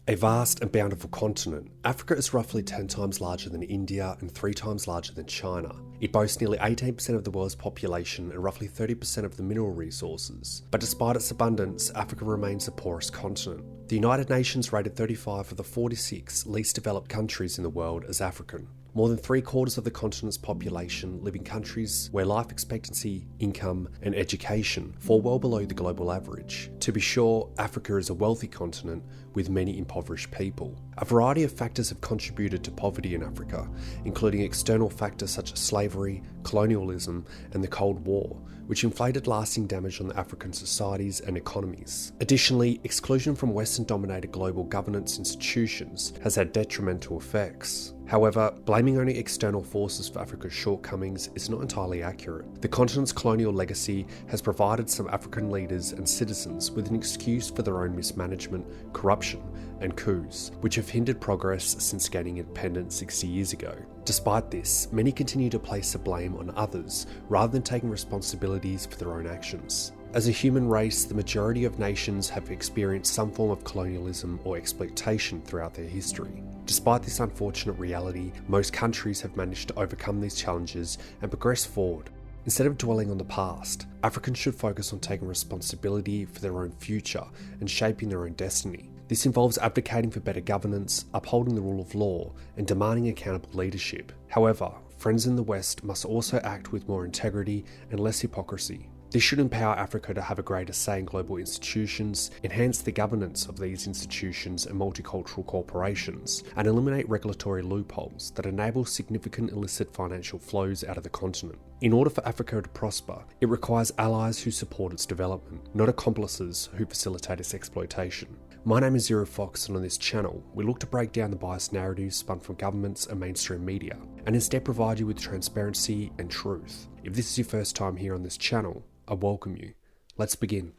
A vast and bountiful continent, Africa is roughly 10 times larger than India and 3 times larger than China. It boasts nearly 18% of the world's population and roughly 30% of the mineral resources. But despite its abundance, Africa remains the poorest continent. The United Nations rated 35 of the 46 least developed countries in the world as African. More than 3/4 of the continent's population live in countries where life expectancy, income, and education fall well below the global average. To be sure, Africa is a wealthy continent with many impoverished people. A variety of factors have contributed to poverty in Africa, including external factors such as slavery, colonialism, and the Cold War, which inflicted lasting damage on African societies and economies. Additionally, exclusion from Western-dominated global governance institutions has had detrimental effects. However, blaming only external forces for Africa's shortcomings is not entirely accurate. The continent's colonial legacy has provided some African leaders and citizens with an excuse for their own mismanagement, corruption, and coups, which have hindered progress since gaining independence 60 years ago. Despite this, many continue to place the blame on others rather than taking responsibilities for their own actions. As a human race, the majority of nations have experienced some form of colonialism or exploitation throughout their history. Despite this unfortunate reality, most countries have managed to overcome these challenges and progress forward. Instead of dwelling on the past, Africans should focus on taking responsibility for their own future and shaping their own destiny. This involves advocating for better governance, upholding the rule of law, and demanding accountable leadership. However, friends in the West must also act with more integrity and less hypocrisy. This should empower Africa to have a greater say in global institutions, enhance the governance of these institutions and multicultural corporations, and eliminate regulatory loopholes that enable significant illicit financial flows out of the continent. In order for Africa to prosper, it requires allies who support its development, not accomplices who facilitate its exploitation. My name is Zero Fox, and on this channel, we look to break down the biased narratives spun from governments and mainstream media, and instead provide you with transparency and truth. If this is your first time here on this channel, I welcome you. Let's begin.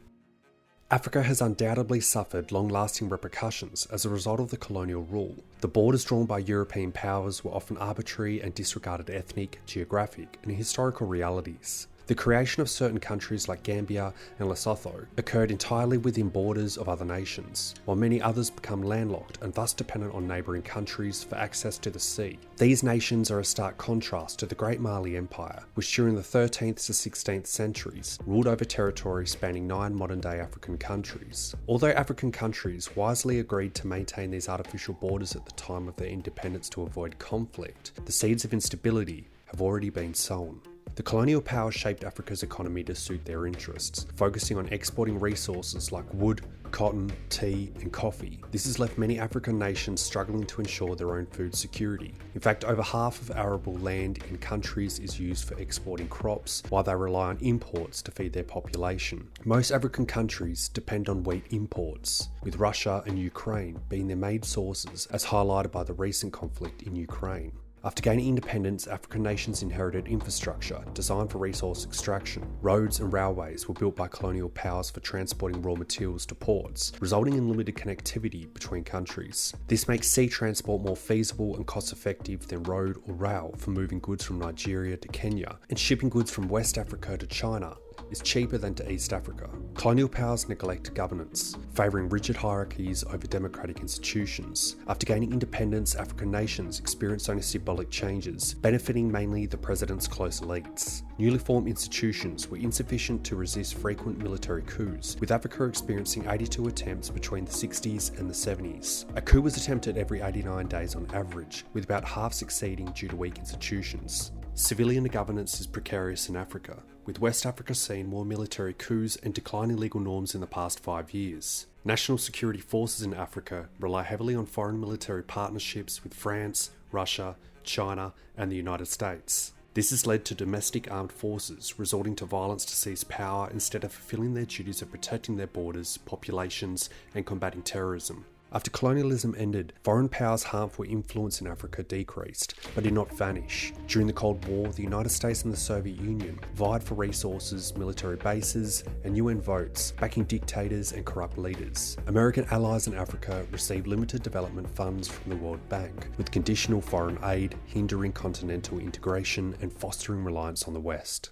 Africa has undoubtedly suffered long-lasting repercussions as a result of the colonial rule. The borders drawn by European powers were often arbitrary and disregarded ethnic, geographic, and historical realities. The creation of certain countries like Gambia and Lesotho occurred entirely within borders of other nations, while many others become landlocked and thus dependent on neighbouring countries for access to the sea. These nations are a stark contrast to the Great Mali Empire, which during the 13th to 16th centuries ruled over territory spanning 9 modern-day African countries. Although African countries wisely agreed to maintain these artificial borders at the time of their independence to avoid conflict, the seeds of instability have already been sown. The colonial powers shaped Africa's economy to suit their interests, focusing on exporting resources like wood, cotton, tea, and coffee. This has left many African nations struggling to ensure their own food security. In fact, over half of arable land in countries is used for exporting crops, while they rely on imports to feed their population. Most African countries depend on wheat imports, with Russia and Ukraine being their main sources, as highlighted by the recent conflict in Ukraine. After gaining independence, African nations inherited infrastructure designed for resource extraction. Roads and railways were built by colonial powers for transporting raw materials to ports, resulting in limited connectivity between countries. This makes sea transport more feasible and cost-effective than road or rail for moving goods from Nigeria to Kenya, and shipping goods from West Africa to China is cheaper than to East Africa. Colonial powers neglect governance, favouring rigid hierarchies over democratic institutions. After gaining independence, African nations experienced only symbolic changes, benefiting mainly the president's close elites. Newly formed institutions were insufficient to resist frequent military coups, with Africa experiencing 82 attempts between the 60s and the 70s. A coup was attempted every 89 days on average, with about half succeeding due to weak institutions. Civilian governance is precarious in Africa, with West Africa seeing more military coups and declining legal norms in the past 5 years. National security forces in Africa rely heavily on foreign military partnerships with France, Russia, China, and the United States. This has led to domestic armed forces resorting to violence to seize power instead of fulfilling their duties of protecting their borders, populations, and combating terrorism. After colonialism ended, foreign powers' harmful influence in Africa decreased, but did not vanish. During the Cold War, the United States and the Soviet Union vied for resources, military bases, and UN votes, backing dictators and corrupt leaders. American allies in Africa received limited development funds from the World Bank, with conditional foreign aid hindering continental integration and fostering reliance on the West.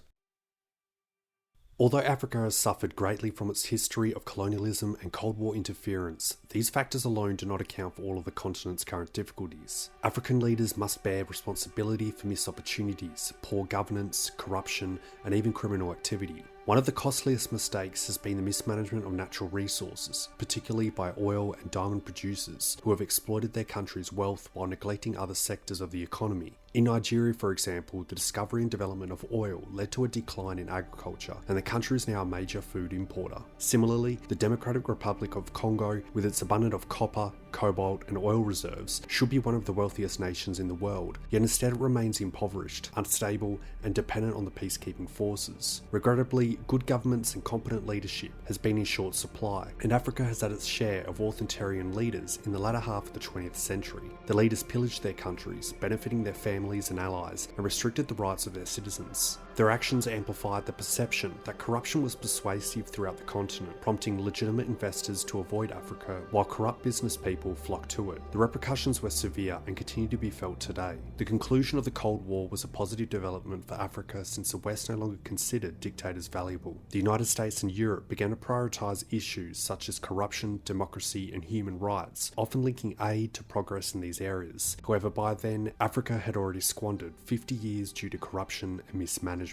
Although Africa has suffered greatly from its history of colonialism and Cold War interference, these factors alone do not account for all of the continent's current difficulties. African leaders must bear responsibility for missed opportunities, poor governance, corruption, and even criminal activity. One of the costliest mistakes has been the mismanagement of natural resources, particularly by oil and diamond producers who have exploited their country's wealth while neglecting other sectors of the economy. In Nigeria, for example, the discovery and development of oil led to a decline in agriculture, and the country is now a major food importer. Similarly, the Democratic Republic of Congo, with its abundance of copper, cobalt, and oil reserves, should be one of the wealthiest nations in the world, yet instead it remains impoverished, unstable, and dependent on the peacekeeping forces. Regrettably, good governments and competent leadership has been in short supply, and Africa has had its share of authoritarian leaders in the latter half of the 20th century. The leaders pillaged their countries, benefiting their families and allies, and restricted the rights of their citizens. Their actions amplified the perception that corruption was pervasive throughout the continent, prompting legitimate investors to avoid Africa, while corrupt business people flocked to it. The repercussions were severe and continue to be felt today. The conclusion of the Cold War was a positive development for Africa since the West no longer considered dictators valuable. The United States and Europe began to prioritise issues such as corruption, democracy, and human rights, often linking aid to progress in these areas. However, by then, Africa had already squandered 50 years due to corruption and mismanagement.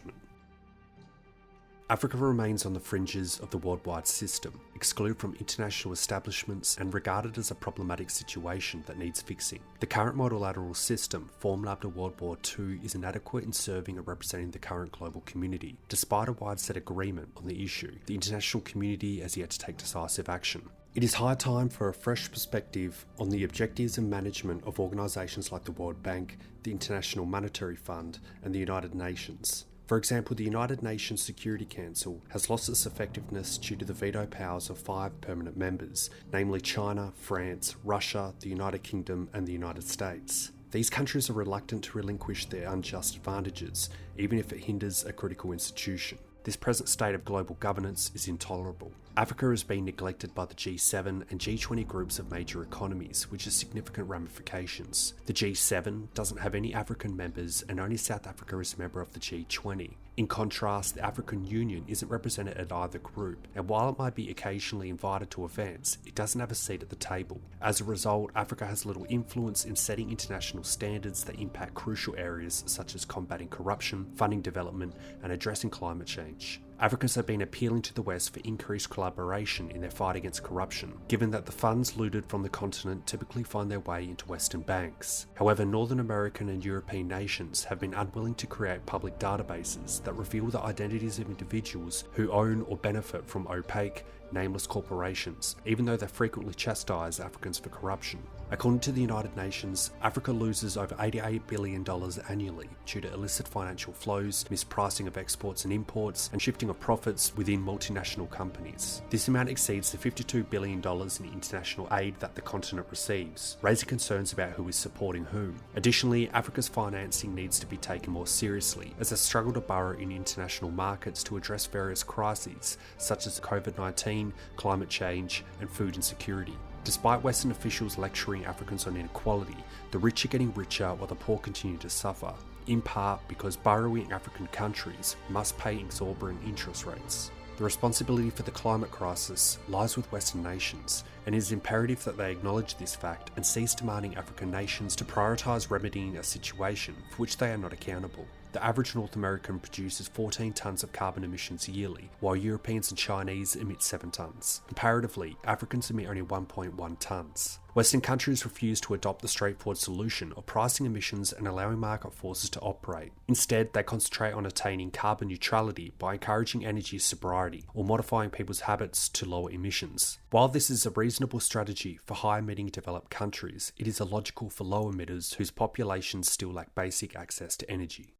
Africa remains on the fringes of the worldwide system, excluded from international establishments and regarded as a problematic situation that needs fixing. The current multilateral system, formed after World War II, is inadequate in serving and representing the current global community. Despite a widespread agreement on the issue, the international community has yet to take decisive action. It is high time for a fresh perspective on the objectives and management of organisations like the World Bank, the International Monetary Fund, and the United Nations. For example, the United Nations Security Council has lost its effectiveness due to the veto powers of 5 permanent members, namely China, France, Russia, the United Kingdom, and the United States. These countries are reluctant to relinquish their unjust advantages, even if it hinders a critical institution. This present state of global governance is intolerable. Africa has been neglected by the G7 and G20 groups of major economies, which has significant ramifications. The G7 doesn't have any African members, and only South Africa is a member of the G20. In contrast, the African Union isn't represented at either group, and while it might be occasionally invited to events, it doesn't have a seat at the table. As a result, Africa has little influence in setting international standards that impact crucial areas such as combating corruption, funding development, and addressing climate change. Africans have been appealing to the West for increased collaboration in their fight against corruption, given that the funds looted from the continent typically find their way into Western banks. However, Northern American and European nations have been unwilling to create public databases that reveal the identities of individuals who own or benefit from opaque, nameless corporations, even though they frequently chastise Africans for corruption. According to the United Nations, Africa loses over $88 billion annually due to illicit financial flows, mispricing of exports and imports, and shifting of profits within multinational companies. This amount exceeds the $52 billion in international aid that the continent receives, raising concerns about who is supporting whom. Additionally, Africa's financing needs to be taken more seriously, as they struggle to borrow in international markets to address various crises, such as COVID-19, climate change, and food insecurity. Despite Western officials lecturing Africans on inequality, the rich are getting richer while the poor continue to suffer, in part because borrowing African countries must pay exorbitant interest rates. The responsibility for the climate crisis lies with Western nations, and it is imperative that they acknowledge this fact and cease demanding African nations to prioritise remedying a situation for which they are not accountable. The average North American produces 14 tonnes of carbon emissions yearly, while Europeans and Chinese emit 7 tonnes. Comparatively, Africans emit only 1.1 tonnes. Western countries refuse to adopt the straightforward solution of pricing emissions and allowing market forces to operate. Instead, they concentrate on attaining carbon neutrality by encouraging energy sobriety or modifying people's habits to lower emissions. While this is a reasonable strategy for high-emitting developed countries, it is illogical for low emitters whose populations still lack basic access to energy.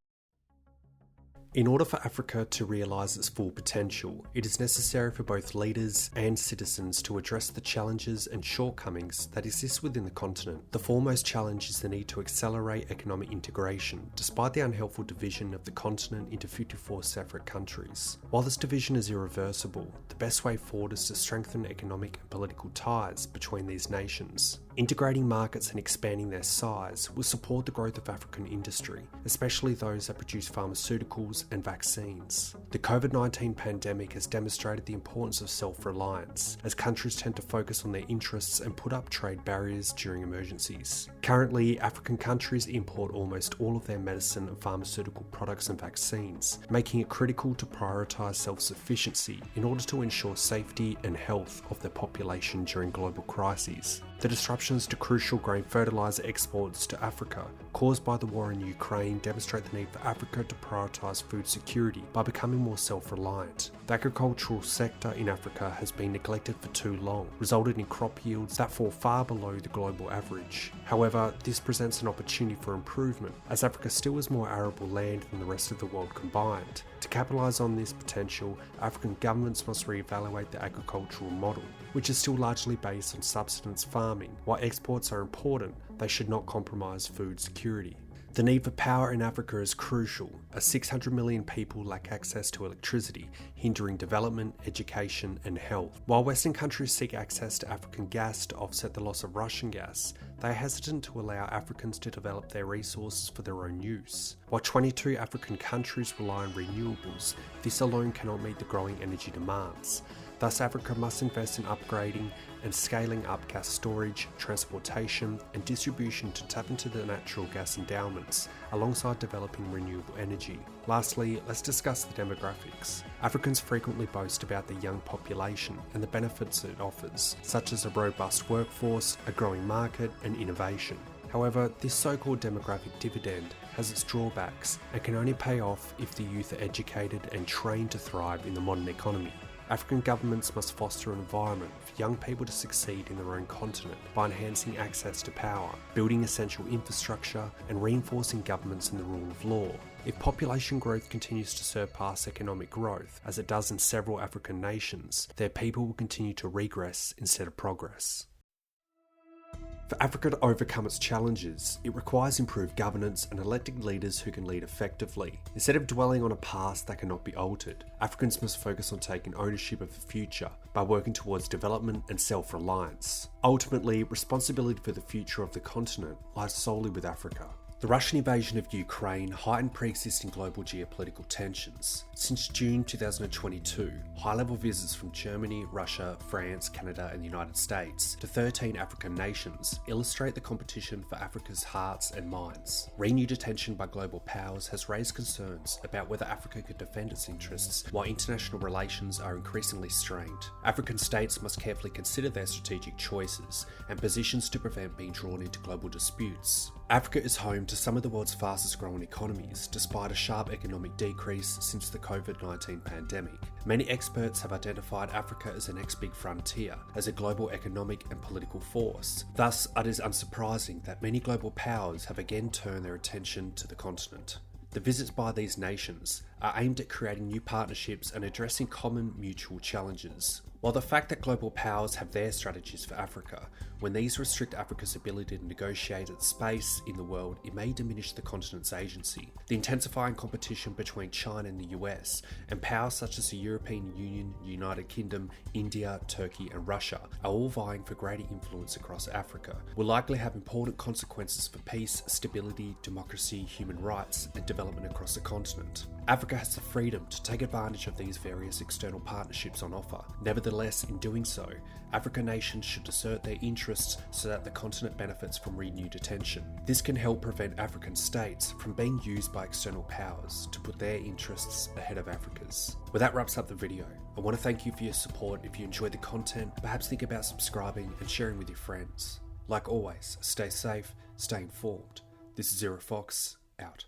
In order for Africa to realise its full potential, it is necessary for both leaders and citizens to address the challenges and shortcomings that exist within the continent. The foremost challenge is the need to accelerate economic integration, despite the unhelpful division of the continent into 54 separate countries. While this division is irreversible, the best way forward is to strengthen economic and political ties between these nations. Integrating markets and expanding their size will support the growth of African industry, especially those that produce pharmaceuticals and vaccines. The COVID-19 pandemic has demonstrated the importance of self-reliance, as countries tend to focus on their interests and put up trade barriers during emergencies. Currently, African countries import almost all of their medicine and pharmaceutical products and vaccines, making it critical to prioritise self-sufficiency in order to ensure safety and health of their population during global crises. The disruptions to crucial grain fertilizer exports to Africa caused by the war in Ukraine demonstrate the need for Africa to prioritise food security by becoming more self-reliant. The agricultural sector in Africa has been neglected for too long, resulting in crop yields that fall far below the global average. However, this presents an opportunity for improvement, as Africa still has more arable land than the rest of the world combined. To capitalise on this potential, African governments must re-evaluate the agricultural model, which is still largely based on subsistence farming. While exports are important, they should not compromise food security. The need for power in Africa is crucial, as 600 million people lack access to electricity, hindering development, education, and health. While Western countries seek access to African gas to offset the loss of Russian gas, they are hesitant to allow Africans to develop their resources for their own use. While 22 African countries rely on renewables, this alone cannot meet the growing energy demands. Thus, Africa must invest in upgrading and scaling up gas storage, transportation, and distribution to tap into the natural gas endowments, alongside developing renewable energy. Lastly, let's discuss the demographics. Africans frequently boast about their young population and the benefits it offers, such as a robust workforce, a growing market, and innovation. However, this so-called demographic dividend has its drawbacks and can only pay off if the youth are educated and trained to thrive in the modern economy. African governments must foster an environment for young people to succeed in their own continent by enhancing access to power, building essential infrastructure, and reinforcing governments and the rule of law. If population growth continues to surpass economic growth, as it does in several African nations, their people will continue to regress instead of progress. For Africa to overcome its challenges, it requires improved governance and elected leaders who can lead effectively. Instead of dwelling on a past that cannot be altered, Africans must focus on taking ownership of the future by working towards development and self-reliance. Ultimately, responsibility for the future of the continent lies solely with Africa. The Russian invasion of Ukraine heightened pre-existing global geopolitical tensions. Since June 2022, high-level visits from Germany, Russia, France, Canada, and the United States to 13 African nations illustrate the competition for Africa's hearts and minds. Renewed attention by global powers has raised concerns about whether Africa could defend its interests, while international relations are increasingly strained. African states must carefully consider their strategic choices and positions to prevent being drawn into global disputes. Africa is home to some of the world's fastest growing economies, despite a sharp economic decrease since the COVID-19 pandemic. Many experts have identified Africa as the next big frontier, as a global economic and political force. Thus, it is unsurprising that many global powers have again turned their attention to the continent. The visits by these nations are aimed at creating new partnerships and addressing common mutual challenges. While the fact that global powers have their strategies for Africa, when these restrict Africa's ability to negotiate its space in the world, it may diminish the continent's agency. The intensifying competition between China and the US, and powers such as the European Union, United Kingdom, India, Turkey, and Russia are all vying for greater influence across Africa, will likely have important consequences for peace, stability, democracy, human rights, and development across the continent. Africa has the freedom to take advantage of these various external partnerships on offer. Nevertheless, in doing so, African nations should assert their interests so that the continent benefits from renewed attention. This can help prevent African states from being used by external powers to put their interests ahead of Africa's. Well, that wraps up the video. I want to thank you for your support. If you enjoyed the content, perhaps think about subscribing and sharing with your friends. Like always, stay safe, stay informed. This is Zero Fox, out.